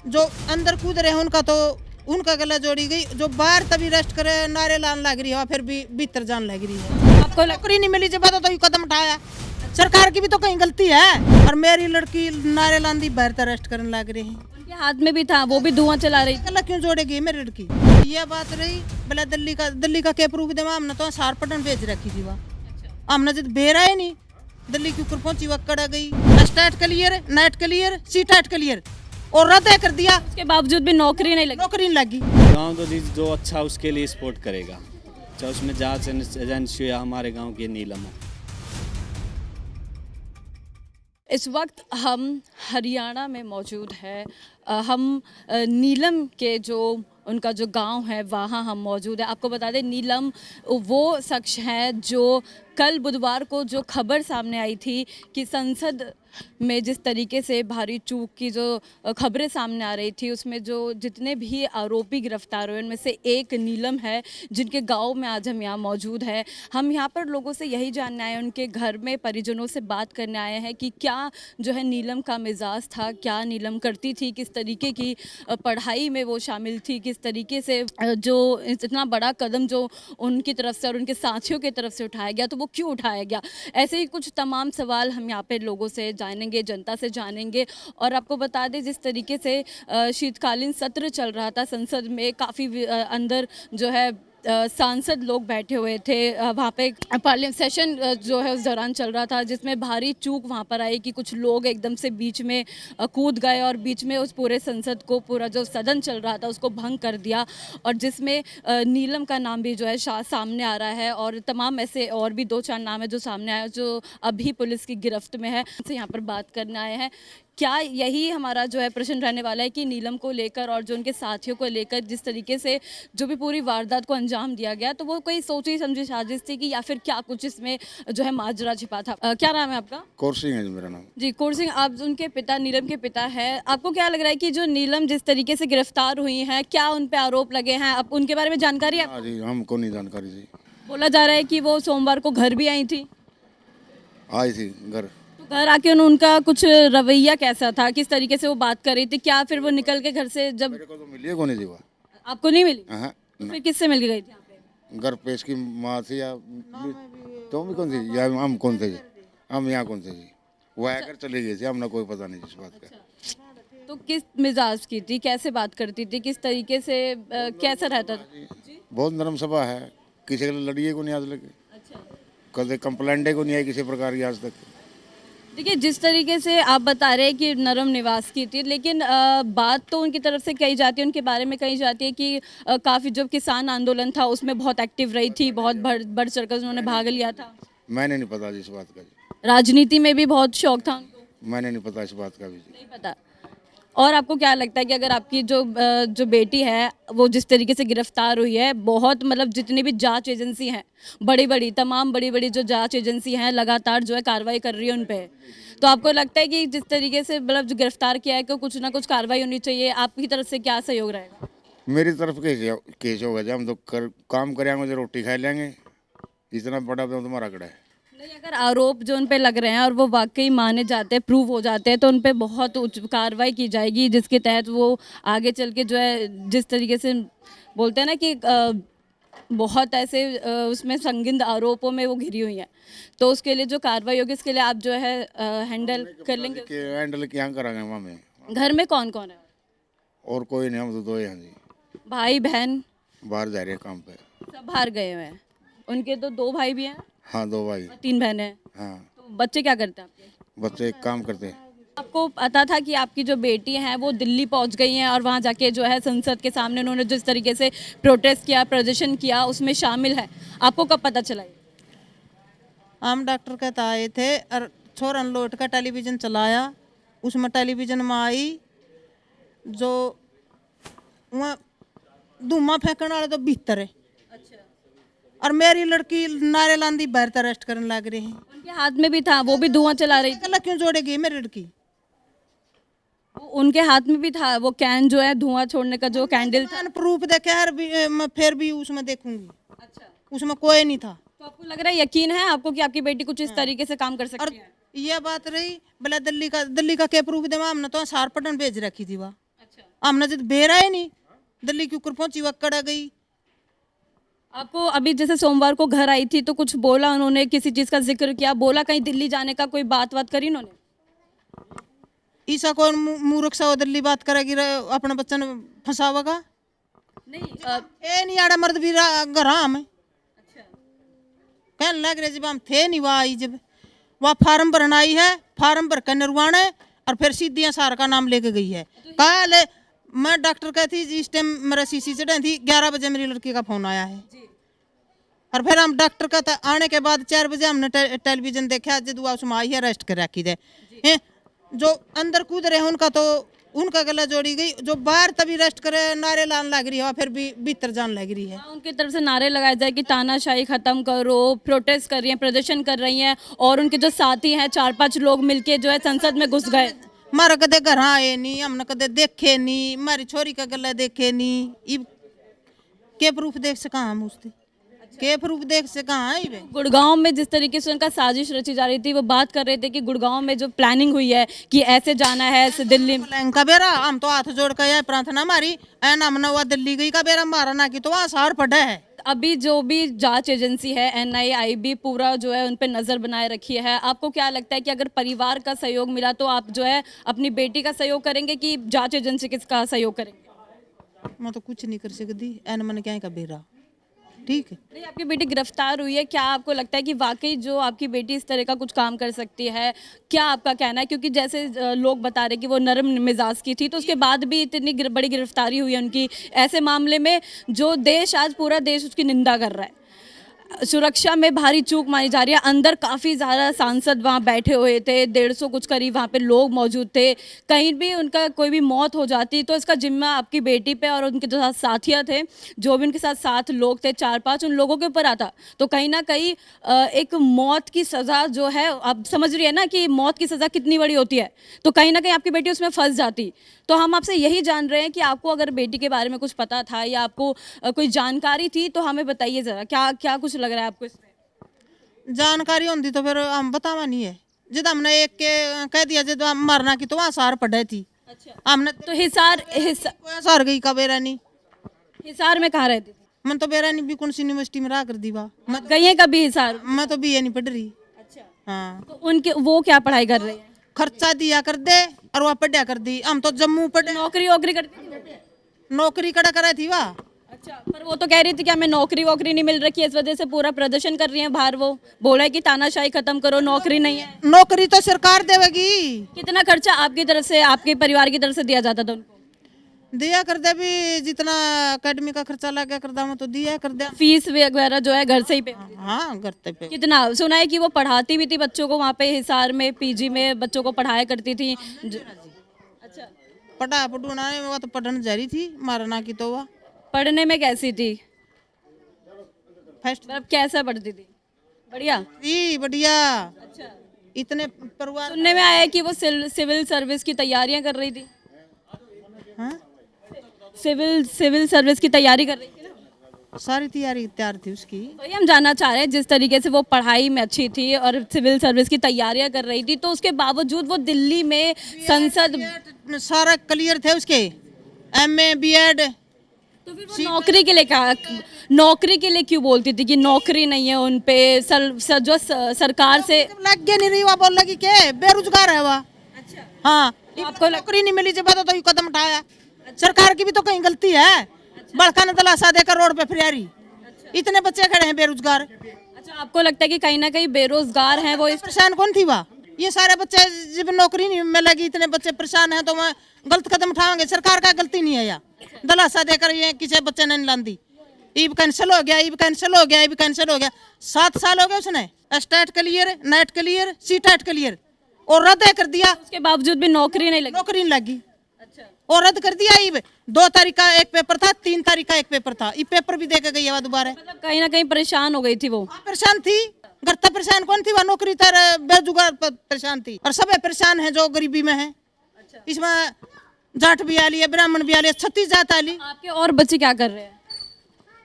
जो अंदर कूद रहे हैं उनका तो उनका गला जोड़ी गई, जो बाहर तभी रेस्ट करे नारे लान लग रही है फिर भी भीतर जान लग रही है। आपको नौकरी नहीं मिली जब तो ये कदम उठाया, सरकार की भी तो कहीं गलती है। और मेरी लड़की नारे लांदी बाहर तक रेस्ट करने लग रही है, उनके हाथ में भी था, वो भी धुआं चला रही थी। गला क्यों जोड़ेगी मेरी लड़की। ये बात रही बोला दिल्ली का क्या प्रूफ दे, हमने तो सार पटन भेज रखी थी वहाँ, हमने जब बेरा ही नहीं दिल्ली के ऊपर पहुंची वक्त कड़ा गई, start clear net clear seat clear और रद्द कर दिया, उसके बावजूद भी नौकरी नहीं लगी। नौकरी नहीं लगी। गांव तो जो अच्छा उसके लिए सपोर्ट करेगा, चाहे उसमें जांच एजेंसी या हमारे गांव की नीलम हो। इस वक्त हम हरियाणा में मौजूद है। हम नीलम के जो उनका जो गांव है वहाँ हम मौजूद है। आपको बता दें नीलम वो शख्स है जो कल बुधवार को जो खबर सामने आई थी कि संसद में जिस तरीके से भारी चूक की जो खबरें सामने आ रही थी, उसमें जो जितने भी आरोपी गिरफ्तार हुए उनमें से एक नीलम है, जिनके गांव में आज हम यहाँ मौजूद है। हम यहाँ पर लोगों से यही जानने आए, उनके घर में परिजनों से बात करने आए हैं कि क्या जो है नीलम का मिजाज था, क्या नीलम करती थी, किस तरीके की पढ़ाई में वो शामिल थी, किस तरीके से जो इतना बड़ा कदम जो उनकी तरफ से और उनके साथियों की तरफ से उठाया गया तो वो क्यों उठाया गया। ऐसे ही कुछ तमाम सवाल हम यहाँ पे लोगों से जानेंगे, जनता से जानेंगे। और आपको बता दें जिस तरीके से शीतकालीन सत्र चल रहा था संसद में, काफ़ी अंदर जो है सांसद लोग बैठे हुए थे, वहाँ पे पार्लियामेंट सेशन जो है उस दौरान चल रहा था, जिसमें भारी चूक वहाँ पर आई कि कुछ लोग एकदम से बीच में कूद गए और बीच में उस पूरे संसद को, पूरा जो सदन चल रहा था उसको भंग कर दिया। और जिसमें नीलम का नाम भी जो है सामने आ रहा है और तमाम ऐसे और भी 2-4 नाम है जो सामने आए जो अभी पुलिस की गिरफ्त में है। उनसे यहाँ पर बात करने आए हैं। क्या यही हमारा जो है प्रश्न रहने वाला है कि नीलम को लेकर और जो उनके साथियों को लेकर जिस तरीके से जो भी पूरी वारदात को अंजाम दिया गया, तो वो कोई सोची समझी साजिश थी कि या फिर क्या कुछ इसमें जो है माजरा छिपा था। क्या नाम है आपका? कौर सिंह है जी मेरा नाम। जी कौर सिंह, आप उनके पिता, नीलम के पिता है। आपको क्या लग रहा है कि जो नीलम जिस तरीके से गिरफ्तार हुई हैं, क्या उन पे आरोप लगे हैं, अब उनके बारे में जानकारी है? हाँ जी, हमको नहीं जानकारी जी। बोला जा रहा है कि वो सोमवार को घर भी आई थी, आई थी घर। घर आके उनका कुछ रवैया कैसा था, किस तरीके से वो बात कर रही थी, क्या फिर वो निकल के घर से जब मेरे को तो मिली है कौन जी वो। आपको नहीं मिली? हाँ, तो फिर किससे मिल के गई थी यहाँ पे? घर पे इसकी माँ थी या तो भी कौन थी, या हम कौन थे जी, हम यहाँ कौन थे जी। वो आकर चली गई थी, हमने कोई पता नहीं इस बात का। तो किस मिजाज की थी, कैसे बात करती थी, किस तरीके से कैसा रहता था? बहुत नरम सभा है, किसी के लिए लड़िए को नहीं आज लगे, कभी कंप्लेंट को नहीं आई किसी प्रकार की आज तक। देखिए जिस तरीके से आप बता रहे हैं कि नरम निवास की थी, लेकिन बात तो उनकी तरफ से कही जाती है, उनके बारे में कही जाती है कि काफ़ी जब किसान आंदोलन था उसमें बहुत एक्टिव रही थी, बहुत बढ़ चढ़कर उन्होंने भाग लिया था। मैंने नहीं पता जी इस बात का जी। राजनीति में भी बहुत शौक था उनको? मैंने नहीं पता इस बात का भी जी। नहीं पता। और आपको क्या लगता है कि अगर आपकी जो बेटी है वो जिस तरीके से गिरफ्तार हुई है, बहुत मतलब जितनी भी जांच एजेंसी हैं, तमाम बड़ी बड़ी जो जांच एजेंसी हैं लगातार जो है कार्रवाई कर रही है उन पे, तो आपको लगता है कि जिस तरीके से मतलब जो गिरफ्तार किया है कि कुछ ना कुछ कार्रवाई होनी चाहिए, आपकी तरफ से क्या सहयोग रहेगा? मेरी तरफ केस होगा जब हम तो काम करेंगे, रोटी खा लेंगे, इतना बड़ा तो तुम्हारा कड़ा है। नहीं, अगर आरोप जो उन पे लग रहे हैं और वो वाकई माने जाते हैं, प्रूव हो जाते हैं, तो उन पे बहुत उच्च कार्रवाई की जाएगी, जिसके तहत वो आगे चल के जो है जिस तरीके से बोलते हैं ना कि बहुत ऐसे उसमें संगीन आरोपों में वो घिरी हुई है, तो उसके लिए जो कार्रवाई होगी उसके लिए आप जो है हैंडल कर लेंगे? हैंडल क्या करांगे वहाँ में। घर में कौन कौन है? और कोई नहीं, हम तो दो ही हैं जी। भाई बहन बाहर जा रहे हैं काम पे। सब बाहर गए हुए हैं। उनके तो 2 भाई भी हैं? हाँ 2 भाई। 3 बहनें हैं? हाँ। तो बच्चे क्या करते हैं आपके? बच्चे काम करते हैं। आपको पता था कि आपकी जो बेटी है वो दिल्ली पहुंच गई हैं और वहां जाके जो है संसद के सामने उन्होंने जिस तरीके से प्रोटेस्ट किया, प्रदर्शन किया, उसमें शामिल है, आपको कब पता चला? हम डॉक्टर कहते आए थे और छोरन लौट का टेलीविज़न चलाया, उसमें टेलीविज़न में आई जो वहाँ धुआं फेंकने वाले तो भीतर है। अच्छा। और मेरी लड़की नारे लांदी बाहर तक रेस्ट करने लग रही है, उनके हाथ में भी था, वो भी धुआं चला रही थी। गला क्यों जोड़ेगी मेरी लड़की। उनके हाथ में भी था वो कैन जो है धुआं छोड़ने का, जो कैंडल था। प्रूफ देखे यार मैं फिर भी उसमें देखूंगी। अच्छा। उसमें कोई नहीं था। तो आपको लग रहा है, यकीन है आपको कि आपकी बेटी कुछ इस तरीके से काम कर और सकती है? ये बात रही बोला दिल्ली का क्या प्रूफ दे, हमने तो सार पटन भेज रखी थी वहाँ, हमने जब बेरा ही नहीं, दिल्ली के ऊपर पहुंची वह कड़ा गई। आपको अभी जैसे सोमवार को घर आई थी तो कुछ बोला उन्होंने, किसी चीज़ का जिक्र किया, बोला कहीं दिल्ली जाने का, कोई बात करी उन्होंने? ईसा कौन मूर्ख सा दिल्ली बात करेगी, अपने बच्चन फंसावेगा नहीं ए नहीं आड़ा मर्द भी घर हम कहने लग रहे जब हम थे नहीं वहाँ आई, जब वहाँ फार्म भरना आई है, फार्म भर कर नरवाना है और फिर सीधियाँ सार का नाम लेके गई है। कल मैं डॉक्टर कहती इस टाइम मेरा सीसी चढ़ी थी, 11 बजे मेरी लड़की का फोन आया है और फिर हम डॉक्टर का आने के बाद 4 बजे हमने टेलीविजन देखा, जदुआ उसमें आई है अरेस्ट कर रखी है। जो अंदर कूद रहे उनका तो उनका गला जोड़ी गई, जो बाहर तभी अरेस्ट करे नारे लान लग रही है फिर भी भीतर जान लग रही है। उनकी तरफ से नारे लगाए जाए कि तानाशाही खत्म करो, प्रोटेस्ट कर रही हैं, प्रदर्शन कर रही हैं, और उनके जो साथी हैं 4-5 लोग मिलके जो है संसद में घुस गए। मारा कदे घर आए नहीं, हमने कदे देखे नहीं, मारी छोरी का गला देखे नहीं, इब के प्रूफ देख सका हम उससे, के प्रूफ देख सका है। गुड़गांव में जिस तरीके से उनका साजिश रची जा रही थी, वो बात कर रहे थे कि गुड़गांव में जो प्लानिंग हुई है कि ऐसे जाना है, ऐसे दिल्ली में का बेरा हम तो हाथ जोड़ कर प्रार्थना मारी एन हमने वह दिल्ली गई का बेरा मारा ना कि तो वहाँ सार पड़ा है। अभी जो भी जांच एजेंसी है NIA-IB पूरा जो है उन पे नज़र बनाए रखी है। आपको क्या लगता है कि अगर परिवार का सहयोग मिला तो आप जो है अपनी बेटी का सहयोग करेंगे कि जांच एजेंसी किसका सहयोग करेंगे? मैं तो कुछ नहीं कर सकती, एन मन क्या का बेरा ठीक है। नहीं, आपकी बेटी गिरफ्तार हुई है, क्या आपको लगता है कि वाकई जो आपकी बेटी इस तरह का कुछ काम कर सकती है? क्या आपका कहना है? क्योंकि जैसे लोग बता रहे कि वो नरम मिजाज की थी, तो उसके बाद भी इतनी बड़ी गिरफ्तारी हुई है उनकी, ऐसे मामले में जो देश, आज पूरा देश उसकी निंदा कर रहा है। सुरक्षा में भारी चूक मानी जा रही है। अंदर काफ़ी ज़्यादा सांसद वहाँ बैठे हुए थे, 150 कुछ करीब वहाँ पे लोग मौजूद थे। कहीं भी उनका कोई भी मौत हो जाती तो इसका जिम्मा आपकी बेटी पे और उनके जो साथ साथिया थे, जो भी उनके साथ लोग थे 4-5, उन लोगों के ऊपर आता। तो कहीं ना कहीं एक मौत की सज़ा जो है, आप समझ रही है ना कि मौत की सज़ा कितनी बड़ी होती है, तो कहीं ना कहीं आपकी बेटी उसमें फंस जाती। तो हम आपसे यही जान रहे हैं कि आपको अगर बेटी के बारे में कुछ पता था या आपको कोई जानकारी थी तो हमें बताइए ज़रा, क्या क्या कुछ लग रहा है आपको इसमें? जानकारी होती तो फिर हम बतावा नहीं है, जिद हमने एक के कह दिया जिद हम मरना की तो वहाँ सार पड़े थी। अच्छा, हमने तो हिसार गई का बेरा नहीं, हिसार में कहाँ रहती थी? मैं तो बेरा नहीं भी कौन सी यूनिवर्सिटी में रहा कर दी बा, गई है कभी हिसार? मैं तो BA नहीं पढ़ रही। अच्छा, हाँ, तो उनके वो क्या पढ़ाई कर रहे हैं? खर्चा दिया कर दे और वह पढ़ा कर दी। हम तो जम्मू पढ़े, नौकरी वोकरी करती थी? नौकरी कड़ा करा थी वाह। अच्छा, पर वो तो कह रही थी कि हमें नौकरी वोकरी नहीं मिल रही है, इस वजह से पूरा प्रदर्शन कर रही है बाहर। वो बोला है कि तानाशाही खत्म करो, नौकरी नहीं है। नौकरी तो सरकार देवेगी। कितना खर्चा आपकी तरफ से, आपके परिवार की तरफ से दिया जाता था उनको? दिया कर दे भी, जितना अकेडमी का खर्चा लगा कर दाम तो दिया कर दे। फीस वगैरह जो है घर से ही पे? हाँ करते पे। कितना सुना है कि वो पढ़ाती भी थी बच्चों को वहाँ पे हिसार में, PG में बच्चों को पढ़ाया करती थी। अच्छा, पढ़ना वो तो पढ़ने जा रही थी, मारना की तो वह पढ़ने में कैसी थी? फर्स्ट मतलब कैसा पढ़ती थी? बढ़िया थी, बढ़िया। अच्छा, इतने परिवार सुनने में आया है कि वो सिविल सर्विस की तैयारियां कर रही थी। हाँ? सिविल सर्विस की तैयारी कर रही थी ना? सारी तैयारी तैयार थी उसकी। वही हम जानना चाह रहे हैं, जिस तरीके से वो पढ़ाई में अच्छी थी और सिविल सर्विस की तैयारियां कर रही थी, तो उसके बावजूद वो दिल्ली में संसद सारा क्लियर थे उसके, MA BEd। तो फिर वो नौकरी के लिए क्या, नौकरी के लिए क्यों बोलती थी कि नौकरी नहीं है उन पे? जो सरकार से लग गया नहीं रही, वह बोल लगी के बेरोजगार है वह। अच्छा, हाँ, आपको नौकरी नहीं मिली जब तो कदम उठाया। सरकार की भी तो कहीं गलती है। बड़का ने तलाशा देकर रोड पे फिरारी, इतने बच्चे खड़े हैं बेरोजगार। अच्छा, आपको लगता है कि कहीं ना कहीं बेरोजगार हैं वो? परेशान कौन थी वह? ये सारे बच्चे जब नौकरी नहीं मिलेगी, इतने बच्चे परेशान हैं, तो मैं गलत कदम उठाएंगे। सरकार का गलती नहीं है या दलासा देकर ये किसी बच्चे ने नहीं लांदी। ईब कैंसिल हो गया, ईब कैंसिल हो गया, ईब कैंसिल हो गया। 7 साल हो गए उसने, state clear, net clear, CTET clear, और रद्द कर दिया। उसके बावजूद भी नौकरी नहीं लगी? नौकरी नहीं लगी अच्छा, और रद्द कर दिया। ईब 2 तारीख का एक पेपर था, 3 तारीख का एक पेपर था, ये पेपर भी देकर गई है दोबारा। मतलब कहीं ना कहीं परेशान हो गई थी वो? परेशान थी, घर तक परेशान कौन थी? वह नौकरी तर बेरोजगार परेशान थी, और सब परेशान है जो गरीबी में है। अच्छा, इसमें जाट भी आ लिया, ब्राह्मण भी आ लिया, 36 जात आ ली। आपके और बच्चे क्या कर रहे हैं?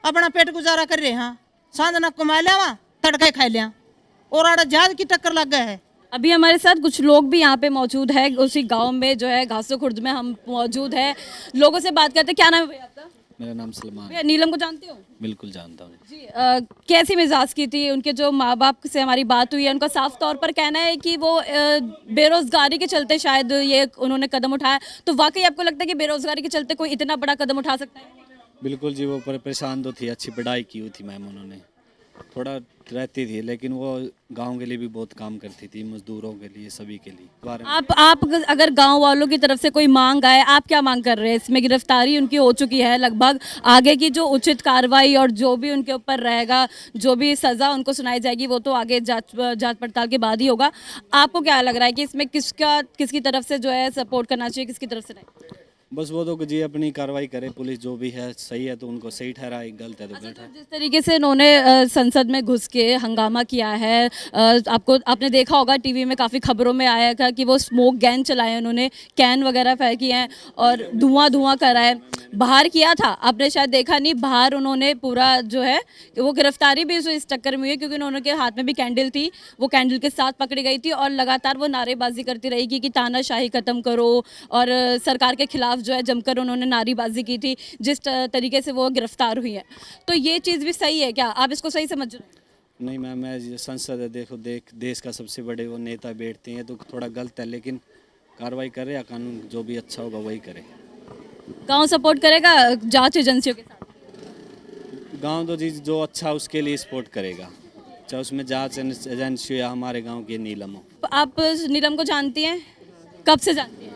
अपना पेट गुजारा कर रहे हैं। सांझ ना कमा लिया वहाँ, तड़के खा लिया, और आड़ा जहाज की टक्कर लग गया है। अभी हमारे साथ कुछ लोग भी यहाँ पे मौजूद है, उसी गांव में जो है घासो खुर्द में हम मौजूद है, लोगों से बात करते हैं। क्या नाम है भैया आपका? मेरा नाम सलमान है। भैया नीलम को जानते हो? बिल्कुल जानता हूँ। जी कैसी मिजाज की थी? उनके जो माँ बाप से हमारी बात हुई है, उनका साफ तौर पर कहना है कि वो बेरोजगारी के चलते शायद ये उन्होंने कदम उठाया। तो वाकई आपको लगता है कि बेरोजगारी के चलते कोई इतना बड़ा कदम उठा सकता है? बिल्कुल जी, वो परेशान तो थी, अच्छी पढ़ाई की हुई थी मैम उन्होंने, थोड़ा रहती थी, लेकिन वो गांव के लिए भी बहुत काम करती थी, मजदूरों के लिए, सभी के लिए। बारे में आप अगर गांव वालों की तरफ से कोई मांग आए, आप क्या मांग कर रहे हैं? इसमें गिरफ्तारी उनकी हो चुकी है लगभग, आगे की जो उचित कार्रवाई और जो भी उनके ऊपर रहेगा, जो भी सज़ा उनको सुनाई जाएगी, वो तो आगे जांच पड़ताल के बाद ही होगा। आपको क्या लग रहा है कि इसमें किसकी तरफ से जो है सपोर्ट करना चाहिए, किसकी तरफ से नहीं? बस वो तो जी अपनी कार्रवाई करे, पुलिस जो भी है सही है तो उनको सही ठहराए, गलत है तो गलत है। जिस तरीके से इन्होंने संसद में घुस के हंगामा किया है, आपने देखा होगा टीवी में काफ़ी खबरों में आया था कि वो स्मोक गैन चलाए, उन्होंने कैन वगैरह फेंकी हैं और धुआं करा है। बाहर किया था, आपने शायद देखा नहीं, बाहर उन्होंने पूरा जो है वो गिरफ्तारी भी इस चक्कर में हुई है क्योंकि उन्होंने हाथ में भी कैंडल थी, वो कैंडल के साथ पकड़ी गई थी और लगातार वो नारेबाजी करती रहेगी कि तानाशाही खत्म करो, और सरकार के खिलाफ जो है जमकर उन्होंने नारेबाजी की थी, जिस तरीके से वो गिरफ्तार हुई है। तो ये चीज़ भी सही है क्या? आप इसको सही समझ रहे हैं? नहीं मैम, मैं संसद है, देखो देश का सबसे बड़े वो नेता बैठते हैं तो थोड़ा गलत है, लेकिन कार्रवाई करे या कानून जो भी अच्छा होगा वही करे। गांव सपोर्ट करेगा जांच एजेंसियों के साथ? गांव तो जी जो अच्छा उसके लिए सपोर्ट करेगा, चाहे उसमें जांच एजेंसी या हमारे गांव की नीलम हो। आप नीलम को जानती हैं? कब से जानती हैं?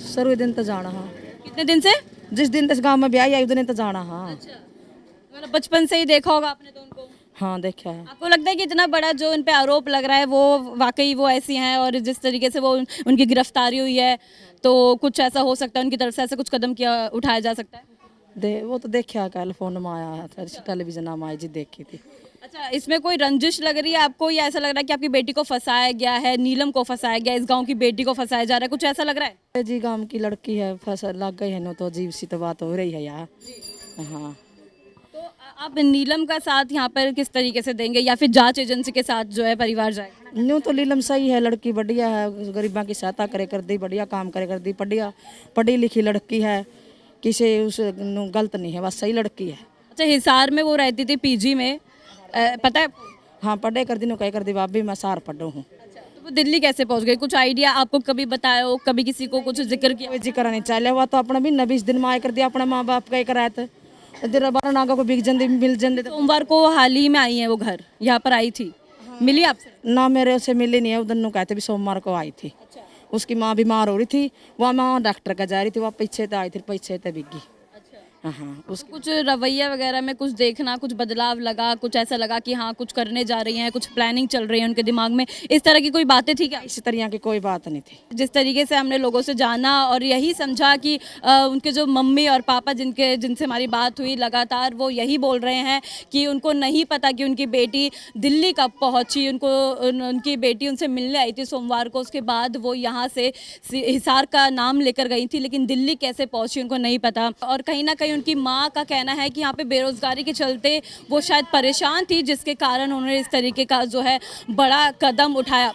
सर्व दिन तो जाना हाँ, कितने दिन से? जिस दिन तक गांव में ब्याह आई उस दिन तो जाना हाँ। मतलब बचपन से ही देखा होगा आपने तो उनको? हाँ देखा है। आपको लगता है कि इतना बड़ा जो इन पे आरोप लग रहा है वो वाकई वो ऐसी हैं, और जिस तरीके से वो उनकी गिरफ्तारी हुई है तो कुछ ऐसा हो सकता है, उनकी तरफ से ऐसा कुछ कदम उठाया जा सकता है? वो तो देखा कल फोन में आया था, टेलीविजन में आई जी देखी थी। अच्छा, इसमें कोई रंजिश लग रही है आपको, या ऐसा लग रहा है कि आपकी बेटी को फंसाया गया है, नीलम को फंसाया गया, इस गांव की बेटी को फंसाया जा रहा है, कुछ ऐसा लग रहा है? जी गांव की लड़की है, फसल लग गई है ना, तो अजीब सी तो बात हो रही है यार। हाँ तो आप नीलम का साथ यहाँ पर किस तरीके से देंगे, या फिर जांच एजेंसी के साथ जो है परिवार जाएगा? न्यू तो नीलम सही है, लड़की बढ़िया है, गरीबा की सहायता करे कर दी, बढ़िया काम करे कर दी, बढ़िया पढ़ी लिखी लड़की है, किसी उस गलत नहीं है, बस सही लड़की है। अच्छा, हिसार में वो रहती थी पीजी में, पता है? हाँ पढ़े कर दी, कह कर दी भाभी मैं सार पढ़ू हूँ। तो वो दिल्ली कैसे पहुंच गई? कुछ आइडिया आपको कभी बताया हो, कभी किसी को कुछ जिक्र किया? कोई जिक्र नहीं चले हुआ, तो अपना भी 20 दिन में आए कर दिया, अपने माँ बाप का कराए थे, तेरा 12 नागा को बिक जंदे मिल जंदे। सोमवार को हाल ही में आई है वो घर, यहाँ पर आई थी, मिली आपसे? ना मेरे से मिली नहीं है, उधर कहते भी सोमवार को आई थी। उसकी माँ बीमार हो रही थी, वहाँ माँ डॉक्टर का जा रही थी, वहाँ पीछे तो आई थी, पीछे तो बिक गई। हाँ उसको कुछ रवैया वगैरह में कुछ देखना, कुछ बदलाव लगा, कुछ ऐसा लगा कि हाँ कुछ करने जा रही हैं, कुछ प्लानिंग चल रही है उनके दिमाग में, इस तरह की कोई बातें थी क्या? इस तरह की कोई बात नहीं थी। जिस तरीके से हमने लोगों से जाना और यही समझा कि उनके जो मम्मी और पापा जिनसे हमारी बात हुई, लगातार वो यही बोल रहे हैं कि उनको नहीं पता कि उनकी बेटी दिल्ली कब पहुंची। उनकी बेटी उनसे मिलने आई थी सोमवार को, उसके बाद वो यहाँ से हिसार का नाम लेकर गई थी, लेकिन दिल्ली कैसे पहुंची उनको नहीं पता। और कहीं ना कहीं उनकी माँ का कहना है कि यहाँ पे बेरोजगारी के चलते वो शायद परेशान थी, जिसके कारण उन्होंने इस तरीके का जो है बड़ा कदम उठाया।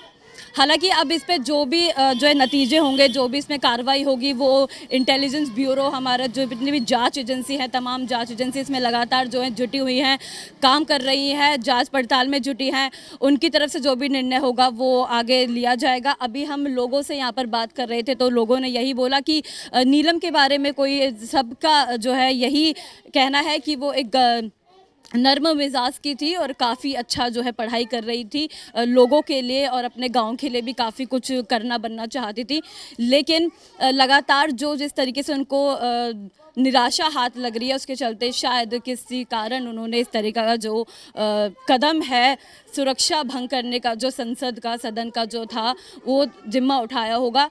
हालांकि अब इस पे जो भी जो है नतीजे होंगे, जो भी इसमें कार्रवाई होगी, वो इंटेलिजेंस ब्यूरो, हमारा जो जितनी भी जांच एजेंसी है, तमाम जांच एजेंसी इसमें लगातार जो है जुटी हुई हैं, काम कर रही हैं, जांच पड़ताल में जुटी हैं, उनकी तरफ से जो भी निर्णय होगा वो आगे लिया जाएगा। अभी हम लोगों से यहाँ पर बात कर रहे थे तो लोगों ने यही बोला कि नीलम के बारे में कोई सबका जो है यही कहना है कि वो एक नर्म मिजाज की थी और काफ़ी अच्छा जो है पढ़ाई कर रही थी, लोगों के लिए और अपने गांव के लिए भी काफ़ी कुछ करना बनना चाहती थी। लेकिन लगातार जिस तरीके से उनको निराशा हाथ लग रही है, उसके चलते शायद किसी कारण उन्होंने इस तरीका का जो कदम है, सुरक्षा भंग करने का, जो संसद का, सदन का जो था, वो जिम्मा उठाया होगा।